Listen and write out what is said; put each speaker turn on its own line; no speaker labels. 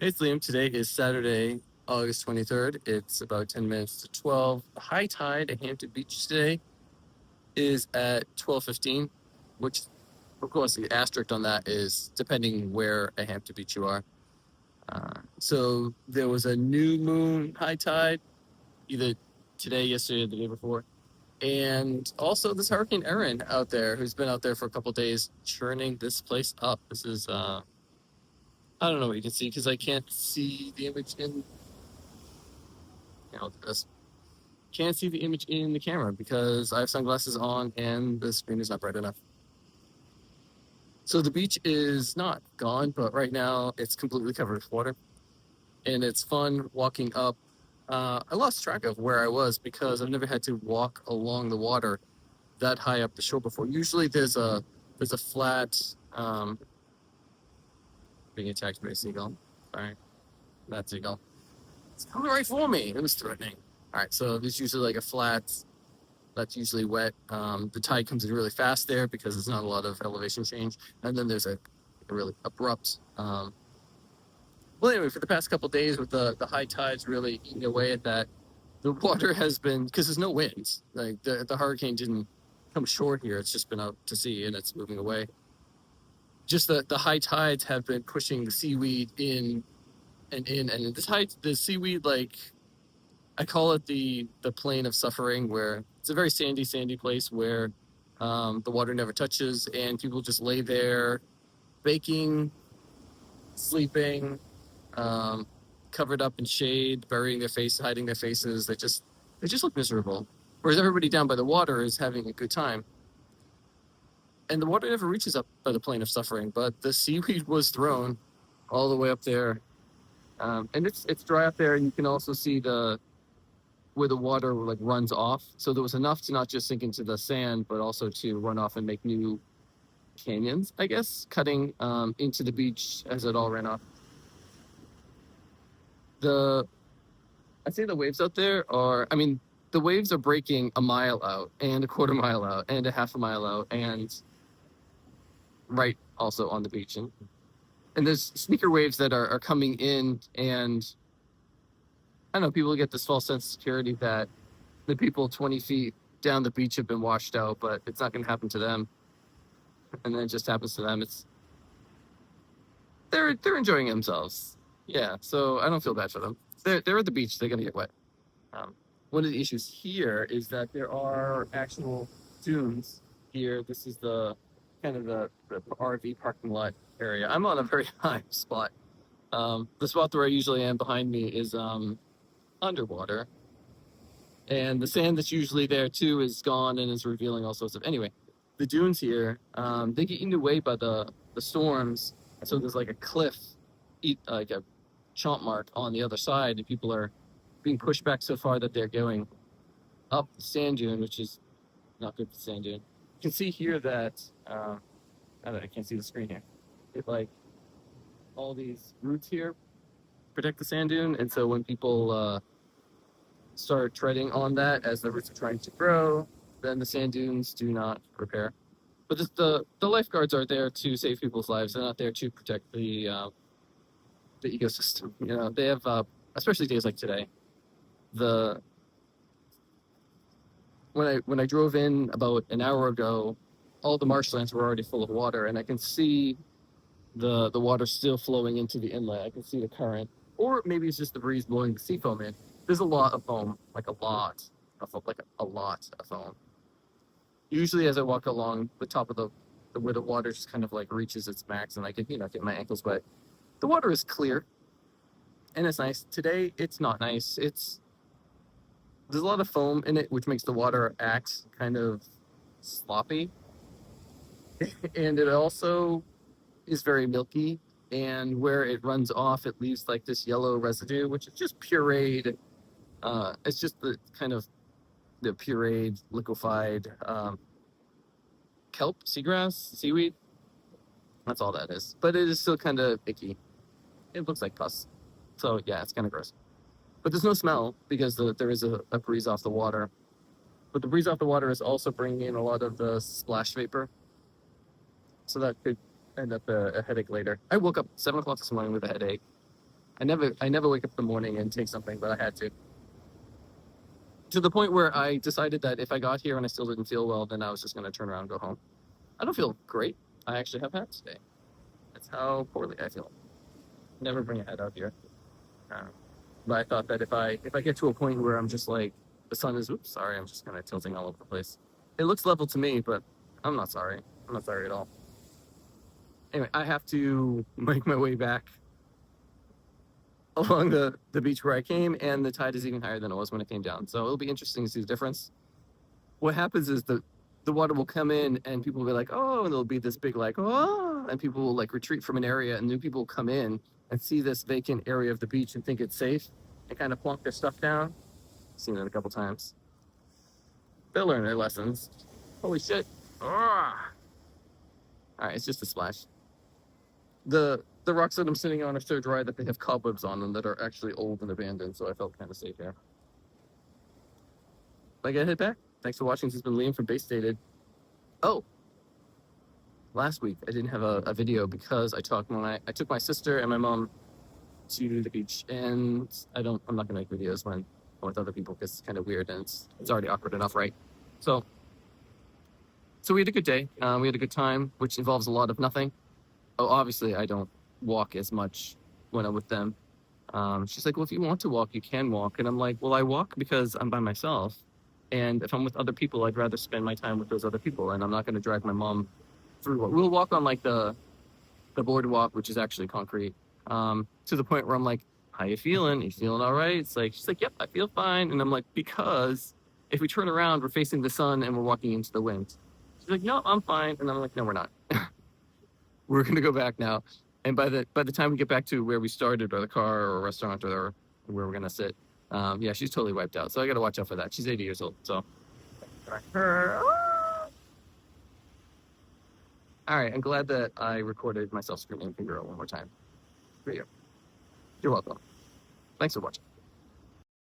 Hey, it's Liam. Today is Saturday, August 23rd. It's about 10 minutes to 12. The high tide at Hampton Beach today is at 12:15, which, of course, the asterisk on that is depending where at Hampton Beach you are. So there was a new moon high tide either today, yesterday, or the day before. And also this Hurricane Erin out there, who's been out there for a couple days, churning this place up. This is, I don't know what you can see because I can't see the image in, this. Can't see the image in the camera because I have sunglasses on and the screen is not bright enough. So the beach is not gone, but right now it's completely covered with water. And it's fun walking up. I lost track of where I was because I've never had to walk along the water that high up the shore before. Usually there's a flat being attacked by a seagull. Sorry, that seagull. It's coming right for me. It was threatening. All right, so there's usually like a flat that's usually wet. The tide comes in really fast there because there's not a lot of elevation change. And then there's a really abrupt. Well, anyway, for the past couple of days with the high tides really eating away at that, the water has been, because there's no winds. Like the hurricane didn't come short here. It's just been out to sea and it's moving away. Just the high tides have been pushing the seaweed in and the seaweed, like, I call it the plane of suffering, where it's a very sandy place where the water never touches and people just lay there baking, sleeping, covered up in shade, burying their face, hiding their faces. They just look miserable. Whereas everybody down by the water is having a good time. And the water never reaches up by the plane of suffering, but the seaweed was thrown all the way up there. And it's dry up there, and you can also see where the water like runs off. So there was enough to not just sink into the sand, but also to run off and make new canyons, I guess, cutting into the beach as it all ran off. I'd say the waves out there the waves are breaking a mile out and a quarter mile out and a half a mile out and right also on the beach. And there's sneaker waves that are coming in, and I don't know, people get this false sense of security that the people 20 feet down the beach have been washed out, but it's not going to happen to them. And then it just happens to them. They're enjoying themselves. Yeah, so I don't feel bad for them. They're at the beach. They're going to get wet. One of the issues here is that there are actual dunes here. This is the kind of the RV parking lot area. I'm on a very high spot. The spot where I usually am behind me is underwater, and the sand that's usually there too is gone and is revealing all sorts of. Anyway, the dunes here, they get eaten away by the storms. So there's like a cliff, like a chomp mark on the other side, and people are being pushed back so far that they're going up the sand dune, which is not good for the sand dune. You can see here that I can't see the screen here. It like all these roots here protect the sand dune, and so when people start treading on that as the roots are trying to grow, then the sand dunes do not repair. But the lifeguards are there to save people's lives. They're not there to protect the ecosystem. They have especially days like today. When I drove in about an hour ago, all the marshlands were already full of water, and I can see the water still flowing into the inlet. I can see the current, or maybe it's just the breeze blowing the sea foam in. There's a lot of foam, like a lot of foam. Usually, as I walk along the top of where the water just kind of like reaches its max, and I can get my ankles wet. The water is clear, and it's nice. Today, it's not nice. There's a lot of foam in it, which makes the water act kind of sloppy, and it also is very milky. And where it runs off, it leaves like this yellow residue, which is just pureed. It's just the kind of the pureed, liquefied kelp, seagrass, seaweed. That's all that is. But it is still kind of icky. It looks like pus. So yeah, it's kind of gross. But there's no smell because there is a breeze off the water. But the breeze off the water is also bringing in a lot of the splash vapor. So that could end up a headache later. I woke up 7 o'clock this morning with a headache. I never wake up in the morning and take something, but I had to the point where I decided that if I got here and I still didn't feel well, then I was just going to turn around and go home. I don't feel great. I actually have had today. That's how poorly I feel. Never bring a head out here. Um, but I thought that if I get to a point where I'm just like the sun is, oops, sorry, I'm just kind of tilting all over the place. It looks level to me, but I'm not sorry. I'm not sorry at all. Anyway, I have to make my way back along the beach where I came, and the tide is even higher than it was when it came down. So it'll be interesting to see the difference. What happens is the water will come in, and people will be like, oh, and there'll be this big like, oh, and people will like retreat from an area, and new people will come in and see this vacant area of the beach and think it's safe and kind of plunk their stuff down. I've seen it a couple times. They'll learn their lessons. Holy shit. Ah. All right, it's just a splash. The rocks that I'm sitting on are so dry that they have cobwebs on them that are actually old and abandoned, so I felt kind of safe here. I gotta head back. Thanks for watching. This has been Liam from Base Stated. Oh, last week I didn't have a video because I took my sister and my mom to the beach, and I'm not gonna make videos when I'm with other people because it's kind of weird and it's already awkward enough, right? So we had a good day. We had a good time, which involves a lot of nothing. Oh, obviously I don't walk as much when I'm with them. She's like, well, if you want to walk, you can walk. And I'm like, well, I walk because I'm by myself. And if I'm with other people, I'd rather spend my time with those other people. And I'm not going to drag my mom through. We'll walk on like the boardwalk, which is actually concrete, to the point where I'm like, how you feeling? You feeling all right? It's like, she's like, yep, I feel fine. And I'm like, because if we turn around, we're facing the sun and we're walking into the wind. She's like, no, I'm fine. And I'm like, no, we're not. We're going to go back now. And by the time we get back to where we started, or the car or a restaurant or where we're going to sit, yeah, she's totally wiped out. So I got to watch out for that. She's 80 years old. So her. All right. I'm glad that I recorded myself screaming Finger one more time for you. You're welcome. Thanks for watching.